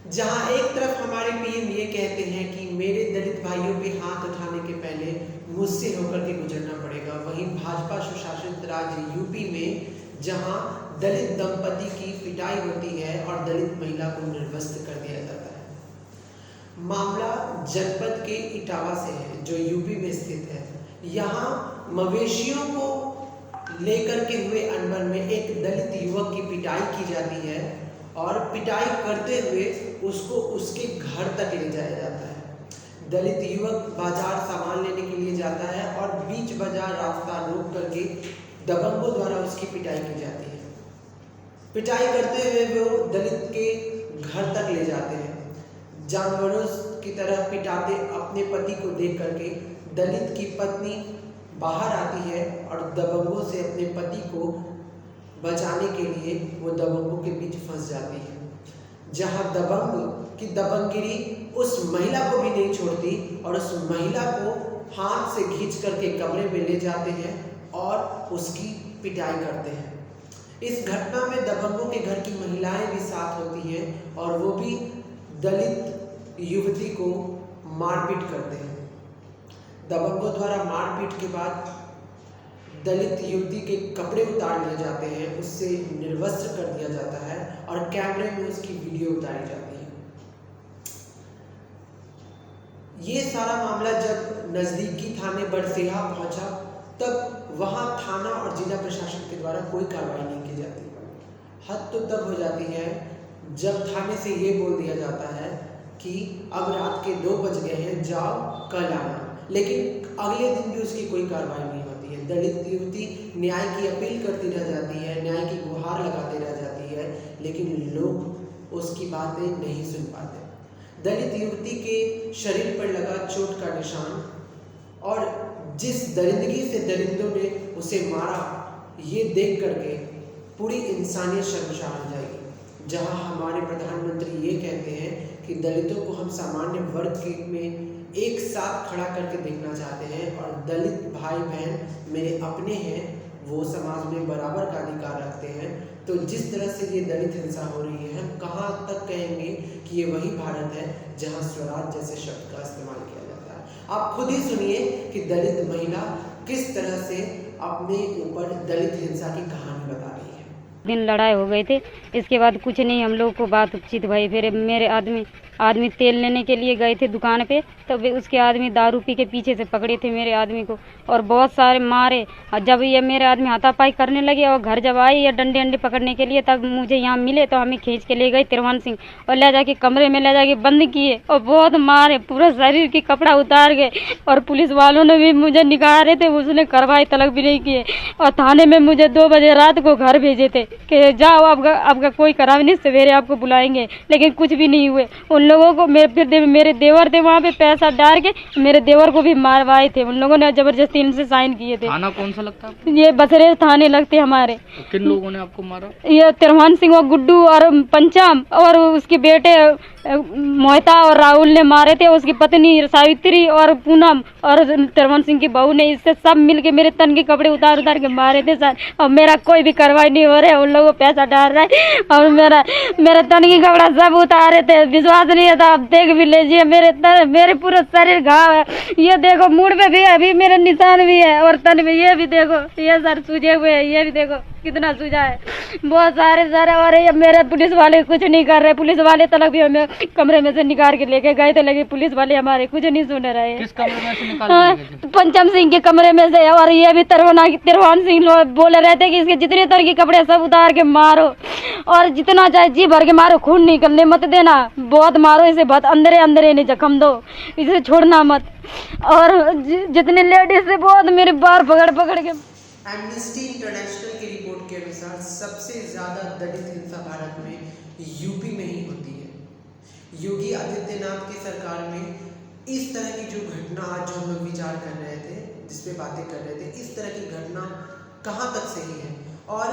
जहां एक तरफ हमारे पीएम ये कहते हैं कि मेरे दलित भाइयों पे हाथ उठाने के पहले मुझसे होकर के गुजरना पड़ेगा, वहीं भाजपा सुशासित राज्य यूपी में जहां दलित दंपति की पिटाई होती है और दलित महिला को निर्वस्त्र कर दिया जाता है। मामला जनपद के इटावा से है जो यूपी में स्थित है। यहाँ मवेशियों को लेकर के हुए अनबन में एक दलित युवक की पिटाई की जाती है और पिटाई करते हुए उसको उसके घर तक ले जाया जाता है। दलित युवक बाजार सामान लेने के लिए जाता है और बीच बाजार रास्ता रोक करके दबंगों द्वारा उसकी पिटाई की जाती है। पिटाई करते हुए वो दलित के घर तक ले जाते हैं। जानवरों की तरह पिटाते अपने पति को देख करके दलित की पत्नी बाहर आती है और दबंगों से अपने पति को बचाने के लिए वो दबंगों के बीच फंस जाती है। जहां दबंग की दबंगगिरी उस महिला को भी नहीं छोड़ती और उस महिला को हाथ से खींच करके कमरे में ले जाते हैं और उसकी पिटाई करते हैं। इस घटना में दबंगों के घर की महिलाएं भी साथ होती हैं और वो भी दलित युवती को मारपीट करते हैं। दबंगों द्वारा मारपीट के बाद दलित युवती के कपड़े उतार लिए जाते हैं, उससे निर्वस्त्र कर दिया जाता है और कैमरे में उसकी वीडियो उतारी जाती है। ये सारा मामला जब नजदीकी थाने बरसेहा पहुंचा तब वहां थाना और जिला प्रशासन के द्वारा कोई कार्रवाई नहीं की जाती। हद तो तब हो जाती है जब थाने से ये बोल दिया जाता है कि अब रात के 2 बज गए हैं, जाओ कल आना, लेकिन अगले दिन भी उसकी कोई कार्रवाई नहीं होती है। दलित युवती न्याय की अपील करती रह जाती है, न्याय की गुहार लगाती रह जाती है, लेकिन लोग उसकी बातें नहीं सुन पाते। दलित युवती के शरीर पर लगा चोट का निशान और जिस दरिंदगी से दरिंदों ने उसे मारा, ये देख करके पूरी इंसानियत शर्मसार हो जाएगी। जहां हमारे प्रधानमंत्री ये कहते हैं कि दलितों को हम सामान्य वर्ग में एक साथ खड़ा करके देखना चाहते हैं और दलित भाई बहन मेरे अपने हैं, वो समाज में बराबर का अधिकार रखते हैं। तो जिस तरह से ये दलित हिंसा हो रही है, हम कहाँ तक कहेंगे कि ये वही भारत है जहाँ स्वराज जैसे शब्द का इस्तेमाल किया जाता है। आप खुद ही सुनिए कि दलित महिला किस तरह से अपने ऊपर दलित हिंसा की कहानी बता रही है। दिन लड़ाई हो गए थे, इसके बाद कुछ नहीं, हम लोग को बातचीत भई। फिर मेरे आदमी तेल लेने के लिए गए थे दुकान पे, तब उसके आदमी दारू पी के पीछे से पकड़े थे मेरे आदमी को और बहुत सारे मारे। और जब ये मेरे आदमी हाथापाई करने लगे और घर जब आए ये डंडे अंडे पकड़ने के लिए, तब मुझे यहाँ मिले तो हमें खींच के ले गए तिरवन सिंह और ले जाके कमरे में ले जाके बंद किए और बहुत मारे, पूरा शरीर की कपड़ा उतार गए और पुलिस वालों ने भी मुझे निकाले थे, उसने कार्रवाई तलक भी नहीं किए। और थाने में मुझे 2 बजे रात को घर भेजे थे कि जाओ आपका कोई करावे नहीं, सवेरे आपको बुलाएंगे, लेकिन कुछ भी नहीं हुए। उन लोगों को मेरे देवर थे वहाँ पे पैसा डाल के मेरे देवर को भी मारवाए थे, उन लोगों ने जबरदस्ती इनसे साइन किए थे। थाना कौन सा लगता है? ये बसरे थाने लगते हमारे। तो किन लोगों ने आपको मारा? ये तिरवन सिंह और गुड्डू और पंचम और उसके बेटे मोहिता और राहुल ने मारे थे, उसकी पत्नी सावित्री और पूनम और तिरवन सिंह की बहू ने, इससे सब मिलके मेरे तन के कपड़े उतार के मारे थे सर। और मेरा कोई भी कार्रवाई नहीं हो रहा है, उन लोगों को पैसा डाल रहा है और मेरा तन की कपड़ा सब उतारे थे। विश्वास नहीं है तो आप देख भी लीजिए, मेरे पूरा शरीर घाव है, ये देखो मुड़ पे भी अभी मेरे निशान भी है और तन में ये भी देखो, ये सर सूजे हुए है, ये भी देखो कितना सूजा है, बहुत सारे और ये मेरे पुलिस वाले कुछ नहीं कर रहे। पुलिस वाले तलक भी हमें कमरे में से निकाल के लेके गए थे, लेकिन पुलिस वाले हमारे कुछ नहीं सुन रहे। किस कमरे में से निकाल के लेके गए थे? पंचम सिंह के कमरे में से। और ये भी तिरवन सिंह लोग बोले रहते कि इसके जितने तरह के कपड़े सब उतार के मारो और जितना चाहे जी भर के मारो, खून निकलने मत देना, बहुत मारो इसे, बहुत अंदरे नहीं जख्म दो, इसे छोड़ना मत। और जितने लेडीज से बहुत मेरे बार पकड़ के। एमनेस्टी इंटरनेशनल की रिपोर्ट के अनुसार सबसे ज्यादा दलित हिंसा भारत में यूपी में ही होती है। योगी आदित्यनाथ की सरकार में इस तरह की जो घटना आज जो हम लोग विचार कर रहे थे, जिसपे बातें कर रहे थे, इस तरह की घटना कहाँ तक सही है। और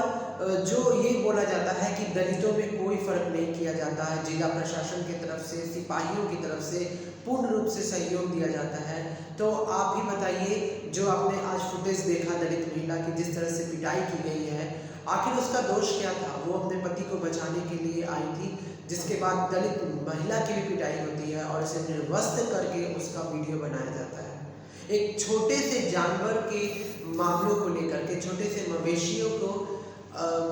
जो ये बोला जाता है कि दलितों में कोई फर्क नहीं किया जाता है, जिला प्रशासन की तरफ से, सिपाहियों की तरफ से पूर्ण रूप से सहयोग दिया जाता है, तो आप भी बताइए, जो आपने आज फुटेज देखा दलित महिला की जिस तरह से पिटाई की गई है, आखिर उसका दोष क्या था? वो अपने पति को बचाने के लिए आई थी, जिसके बाद दलित महिला की भी पिटाई होती है और उसे निर्वस्त्र करके उसका वीडियो बनाया जाता है। एक छोटे से जानवर के मामलों को लेकर के, छोटे से मवेशियों को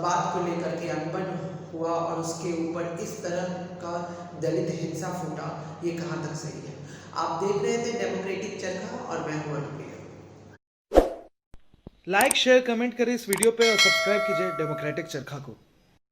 बात को लेकर के अनबन हुआ और उसके ऊपर इस तरह का दलित हिंसा फूटा, ये कहाँ तक सही है? आप देख रहे थे डेमोक्रेटिक चरखा और मैं हूं अनुप्रिया। लाइक शेयर कमेंट करें इस वीडियो पे और सब्सक्राइब कीजिए डेमोक्रेटिक चरखा को।